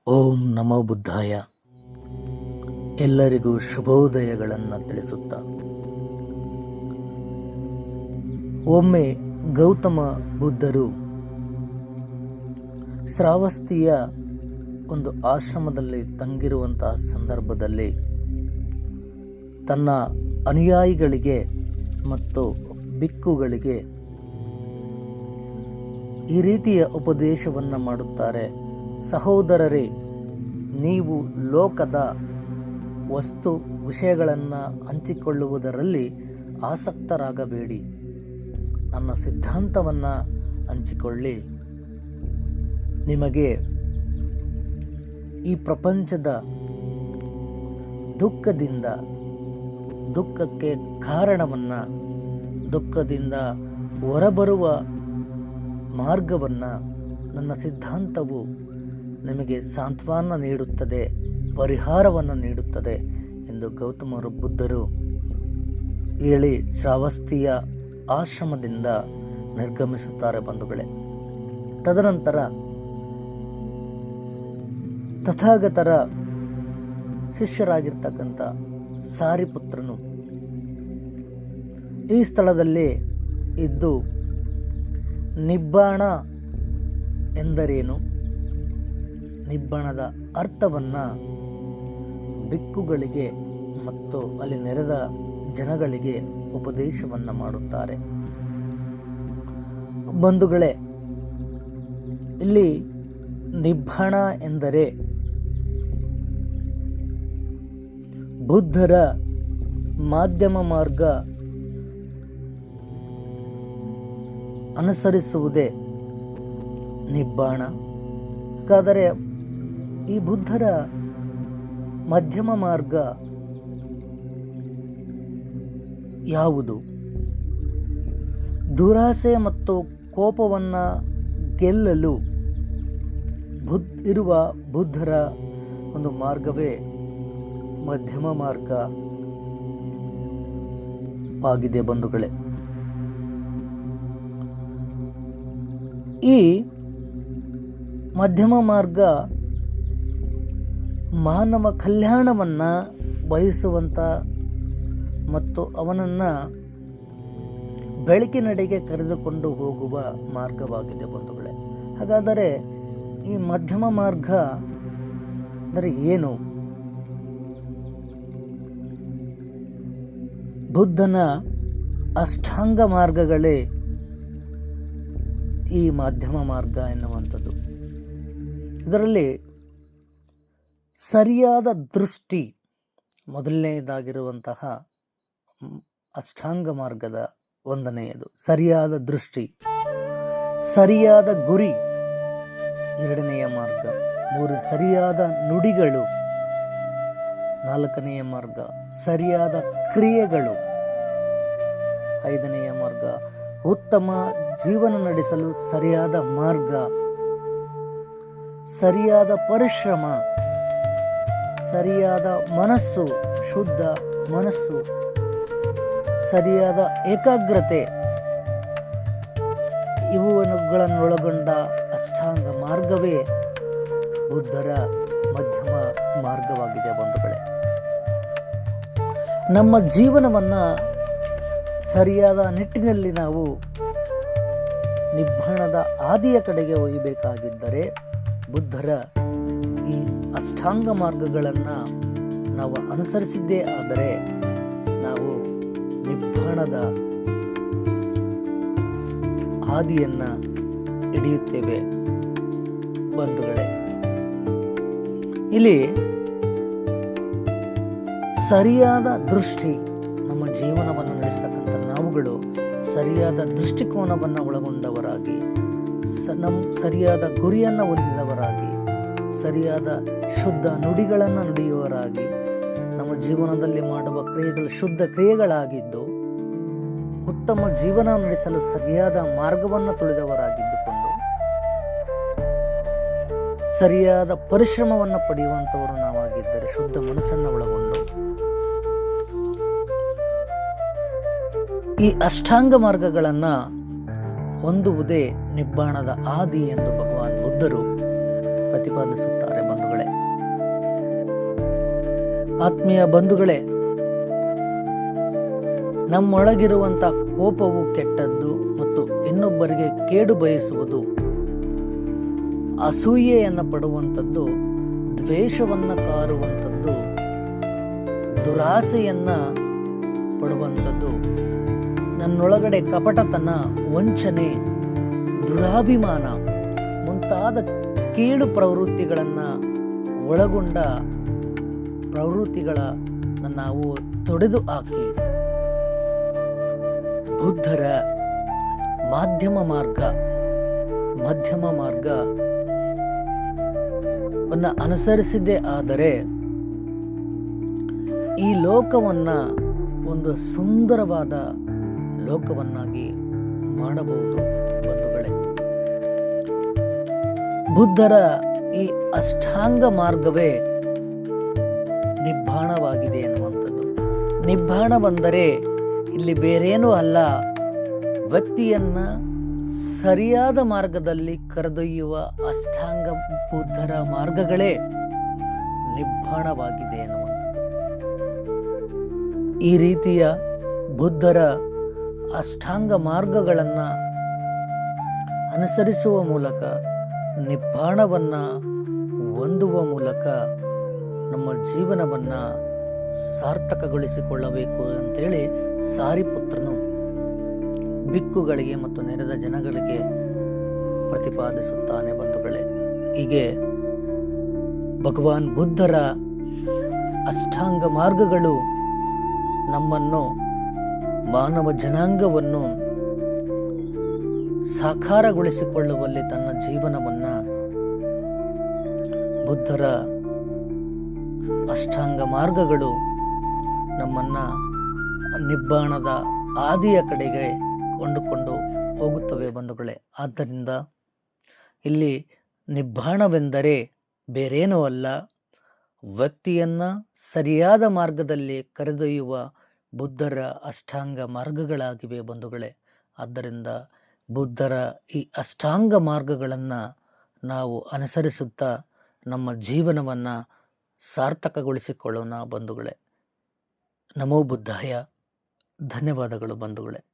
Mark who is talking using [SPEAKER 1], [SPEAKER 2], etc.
[SPEAKER 1] ಓಂ ನಮೋ ಬುದ್ಧಾಯ. ಎಲ್ಲರಿಗೂ ಶುಭೋದಯಗಳನ್ನು ತಿಳಿಸುತ್ತಾ, ಒಮ್ಮೆ ಗೌತಮ ಬುದ್ಧರು ಶ್ರಾವಸ್ತಿಯ ಒಂದು ಆಶ್ರಮದಲ್ಲಿ ತಂಗಿರುವಂತಹ ಸಂದರ್ಭದಲ್ಲಿ ತನ್ನ ಅನುಯಾಯಿಗಳಿಗೆ ಮತ್ತು ಭಿಕ್ಕುಗಳಿಗೆ ಈ ರೀತಿಯ ಉಪದೇಶವನ್ನು ಮಾಡುತ್ತಾರೆ. ಸಹೋದರರೇ, ನೀವು ಲೋಕದ ವಸ್ತು ವಿಷಯಗಳನ್ನು ಹಂಚಿಕೊಳ್ಳುವುದರಲ್ಲಿ ಆಸಕ್ತರಾಗಬೇಡಿ. ನನ್ನ ಸಿದ್ಧಾಂತವನ್ನು ಹಂಚಿಕೊಳ್ಳಿ. ನಿಮಗೆ ಈ ಪ್ರಪಂಚದ ದುಃಖಕ್ಕೆ ಕಾರಣವನ್ನು, ದುಃಖದಿಂದ ಹೊರಬರುವ ಮಾರ್ಗವನ್ನು ನನ್ನ ಸಿದ್ಧಾಂತವು ನಿಮಗೆ ಸಾಂತ್ವನ ನೀಡುತ್ತದೆ, ಪರಿಹಾರವನ್ನು ನೀಡುತ್ತದೆ ಎಂದು ಗೌತಮ ಬುದ್ಧರು ಹೇಳಿ ಶ್ರಾವಸ್ತಿಯ ಆಶ್ರಮದಿಂದ ನಿರ್ಗಮಿಸುತ್ತಾರೆ ಬಂಧುಗಳೇ. ತದನಂತರ ತಥಾಗತರ ಶಿಷ್ಯರಾಗಿರ್ತಕ್ಕಂಥ ಸಾರಿಪುತ್ರನು ಈ ಸ್ಥಳದಲ್ಲಿ ಇದ್ದು ನಿಬ್ಬಾಣ ಎಂದರೇನು, ನಿಬ್ಬಾಣದ ಅರ್ಥವನ್ನು ಭಿಕ್ಕುಗಳಿಗೆ ಮತ್ತು ಅಲ್ಲಿ ನೆರೆದ ಜನಗಳಿಗೆ ಉಪದೇಶವನ್ನು ಮಾಡುತ್ತಾರೆ. ಬಂಧುಗಳೇ, ಇಲ್ಲಿ ನಿಬ್ಬಾಣ ಎಂದರೆ ಬುದ್ಧರ ಮಾಧ್ಯಮ ಮಾರ್ಗ ಅನುಸರಿಸುವುದೇ ನಿಬ್ಬಾಣ. ಹಾಗಾದರೆ ಈ ಬುದ್ಧರ ಮಧ್ಯಮ ಮಾರ್ಗ ಯಾವುದು? ದುರಾಸೆ ಮತ್ತು ಕೋಪವನ್ನು ಗೆಲ್ಲಲು ಇರುವ ಬುದ್ಧರ ಒಂದು ಮಾರ್ಗವೇ ಮಧ್ಯಮ ಮಾರ್ಗವಾಗಿದೆ ಬಂಧುಗಳೇ. ಈ ಮಧ್ಯಮ ಮಾರ್ಗ ಮಾನವ ಕಲ್ಯಾಣವನ್ನು ಬಯಸುವಂಥ ಮತ್ತು ಅವನನ್ನು ಬೆಳಕಿನೆಡೆಗೆ ಕರೆದುಕೊಂಡು ಹೋಗುವ ಮಾರ್ಗವಾಗಿದೆ ಬಂಧುಗಳೇ. ಹಾಗಾದರೆ ಈ ಮಧ್ಯಮ ಮಾರ್ಗ ಅಂದರೆ ಏನು? ಬುದ್ಧನ ಅಷ್ಟಾಂಗ ಮಾರ್ಗಗಳೇ ಈ ಮಧ್ಯಮ ಮಾರ್ಗ ಎನ್ನುವಂಥದ್ದು. ಇದರಲ್ಲಿ ಸರಿಯಾದ ದೃಷ್ಟಿ ಮೊದಲನೆಯದಾಗಿರುವಂತಹ ಅಷ್ಟಾಂಗ ಮಾರ್ಗದ ಒಂದನೆಯದು ಸರಿಯಾದ ದೃಷ್ಟಿ, ಸರಿಯಾದ ಗುರಿ ಎರಡನೆಯ ಮಾರ್ಗ, ಸರಿಯಾದ ನುಡಿಗಳು ನಾಲ್ಕನೆಯ ಮಾರ್ಗ, ಸರಿಯಾದ ಕ್ರಿಯೆಗಳು ಐದನೆಯ ಮಾರ್ಗ, ಉತ್ತಮ ಜೀವನ ನಡೆಸಲು ಸರಿಯಾದ ಮಾರ್ಗ, ಸರಿಯಾದ ಪರಿಶ್ರಮ, ಸರಿಯಾದ ಮನಸ್ಸು, ಶುದ್ಧ ಮನಸ್ಸು, ಸರಿಯಾದ ಏಕಾಗ್ರತೆ, ಇವುಗಳನ್ನೊಳಗೊಂಡ ಅಷ್ಟಾಂಗ ಮಾರ್ಗವೇ ಬುದ್ಧರ ಮಧ್ಯಮ ಮಾರ್ಗವಾಗಿದೆ ಬಂಧುಗಳೇ. ನಮ್ಮ ಜೀವನವನ್ನು ಸರಿಯಾದ ನಿಟ್ಟಿನಲ್ಲಿ ನಾವು ನಿಬ್ಬಾಣದ ಹಾದಿಯ ಕಡೆಗೆ ಒಯ್ಯಬೇಕಾಗಿದ್ದರೆ ಬುದ್ಧರ ಈ ಅಷ್ಟಾಂಗ ಮಾರ್ಗಗಳನ್ನು ನಾವು ಅನುಸರಿಸಿದ್ದೇ ಆದರೆ ನಾವು ನಿಬ್ಬಾಣದ ಹಾದಿಯನ್ನು ಹಿಡಿಯುತ್ತೇವೆ ಬಂಧುಗಳೇ. ಇಲ್ಲಿ ಸರಿಯಾದ ದೃಷ್ಟಿ, ನಮ್ಮ ಜೀವನವನ್ನು ನಡೆಸತಕ್ಕಂಥ ನಾವುಗಳು ಸರಿಯಾದ ದೃಷ್ಟಿಕೋನವನ್ನು ಒಳಗೊಂಡವರಾಗಿ, ಸರಿಯಾದ ಗುರಿಯನ್ನು ಹೊಂದಿದವರಾಗಿ, ಸರಿಯಾದ ಶುದ್ಧ ನುಡಿಗಳನ್ನು ನುಡಿಯುವವರಾಗಿ, ನಮ್ಮ ಜೀವನದಲ್ಲಿ ಮಾಡುವ ಕ್ರಿಯೆಗಳು ಶುದ್ಧ ಕ್ರಿಯೆಗಳಾಗಿದ್ದು ಉತ್ತಮ ಜೀವನ ನಡೆಸಲು ಸರಿಯಾದ ಮಾರ್ಗವನ್ನು ತುಳಿದವರಾಗಿದ್ದುಕೊಂಡು ಸರಿಯಾದ ಪರಿಶ್ರಮವನ್ನು ಪಡೆಯುವಂಥವರು ನಾವಾಗಿದ್ದರೆ, ಶುದ್ಧ ಮನಸ್ಸನ್ನು ಒಳಗೊಂಡು ಈ ಅಷ್ಟಾಂಗ ಮಾರ್ಗಗಳನ್ನು ಹೊಂದುವುದೇ ನಿಬ್ಬಾಣದ ಹಾದಿ ಎಂದು ಭಗವಾನ್ ಬುದ್ಧರು ಪ್ರತಿಪಾದಿಸುತ್ತಾರೆ ಬಂಧುಗಳೇ. ಆತ್ಮೀಯ ಬಂಧುಗಳೇ, ನಮ್ಮೊಳಗಿರುವಂಥ ಕೋಪವು ಕೆಟ್ಟದ್ದು ಮತ್ತು ಇನ್ನೊಬ್ಬರಿಗೆ ಕೇಡು ಬಯಸುವುದು, ಅಸೂಯೆಯನ್ನು ಪಡುವಂಥದ್ದು, ದ್ವೇಷವನ್ನು ಕಾರುವಂಥದ್ದು, ದುರಾಸೆಯನ್ನ ಪಡುವಂಥದ್ದು, ನನ್ನೊಳಗಡೆ ಕಪಟತನ, ವಂಚನೆ, ದುರಾಭಿಮಾನ ಮುಂತಾದ ಕೀಳು ಪ್ರವೃತ್ತಿಗಳನ್ನು ಒಳಗೊಂಡ ಪ್ರವೃತ್ತಿಗಳನ್ನು ನಾವು ತೊಡೆದು ಹಾಕಿ ಬುದ್ಧರ ಮಧ್ಯಮ ಮಾರ್ಗವನ್ನು ಅನುಸರಿಸಿದ್ದೇ ಆದರೆ ಈ ಲೋಕವನ್ನ ಒಂದು ಸುಂದರವಾದ ಲೋಕವನ್ನಾಗಿ ಮಾಡಬಹುದು ಬಂಧುಗಳೇ. ಬುದ್ಧರ ಈ ಅಷ್ಟಾಂಗ ಮಾರ್ಗವೇ ನಿಬ್ಬಾಣವಾಗಿದೆ ಎನ್ನುವಂಥದ್ದು. ನಿಬ್ಬಾಣವೆಂದರೆ ಇಲ್ಲಿ ಬೇರೇನೂ ಅಲ್ಲ, ವ್ಯಕ್ತಿಯನ್ನ ಸರಿಯಾದ ಮಾರ್ಗದಲ್ಲಿ ಕರೆದೊಯ್ಯುವ ಅಷ್ಟಾಂಗ ಬುದ್ಧರ ಮಾರ್ಗಗಳೇ ನಿಬ್ಬಾಣವಾಗಿದೆ ಎನ್ನುವಂಥದ್ದು. ಈ ರೀತಿಯ ಬುದ್ಧರ ಅಷ್ಟಾಂಗ ಮಾರ್ಗಗಳನ್ನು ಅನುಸರಿಸುವ ಮೂಲಕ, ನಿಬ್ಬಾಣವನ್ನು ಹೊಂದುವ ಮೂಲಕ ನಮ್ಮ ಜೀವನವನ್ನು ಸಾರ್ಥಕಗೊಳಿಸಿಕೊಳ್ಳಬೇಕು ಅಂತೇಳಿ ಸಾರಿಪುತ್ರನು ಬಿಕ್ಕುಗಳಿಗೆ ಮತ್ತು ನೆರೆದ ಜನಗಳಿಗೆ ಪ್ರತಿಪಾದಿಸುತ್ತಾನೆ ಬಂಧುಗಳೇ. ಹೀಗೆ ಭಗವಾನ್ ಬುದ್ಧರ ಅಷ್ಟಾಂಗ ಮಾರ್ಗಗಳು ನಮ್ಮನ್ನು, ಮಾನವ ಜನಾಂಗವನ್ನು ಸಾಕಾರಗೊಳಿಸಿಕೊಳ್ಳುವಲ್ಲಿ ತನ್ನ ಜೀವನವನ್ನು ಬುದ್ಧರ ಅಷ್ಟಾಂಗ ಮಾರ್ಗಗಳು ನಮ್ಮನ್ನು ನಿಬ್ಬಾಣದ ಆದಿಯ ಕಡೆಗೆ ಕೊಂಡುಕೊಂಡು ಹೋಗುತ್ತವೆ ಬಂಧುಗಳೇ. ಆದ್ದರಿಂದ ಇಲ್ಲಿ ನಿಬ್ಬಾಣವೆಂದರೆ ಬೇರೇನೂ ಅಲ್ಲ, ವ್ಯಕ್ತಿಯನ್ನು ಸರಿಯಾದ ಮಾರ್ಗದಲ್ಲಿ ಕರೆದೊಯ್ಯುವ ಬುದ್ಧರ ಅಷ್ಟಾಂಗ ಮಾರ್ಗಗಳಾಗಿವೆ ಬಂಧುಗಳೇ. ಆದ್ದರಿಂದ ಬುದ್ಧರ ಈ ಅಷ್ಟಾಂಗ ಮಾರ್ಗಗಳನ್ನು ನಾವು ಅನುಸರಿಸುತ್ತಾ ನಮ್ಮ ಜೀವನವನ್ನು ಸಾರ್ಥಕಗೊಳಿಸಿಕೊಳ್ಳೋಣ ಬಂಧುಗಳೇ. ನಮೋ ಬುದ್ಧಾಯ. ಧನ್ಯವಾದಗಳು ಬಂಧುಗಳೇ.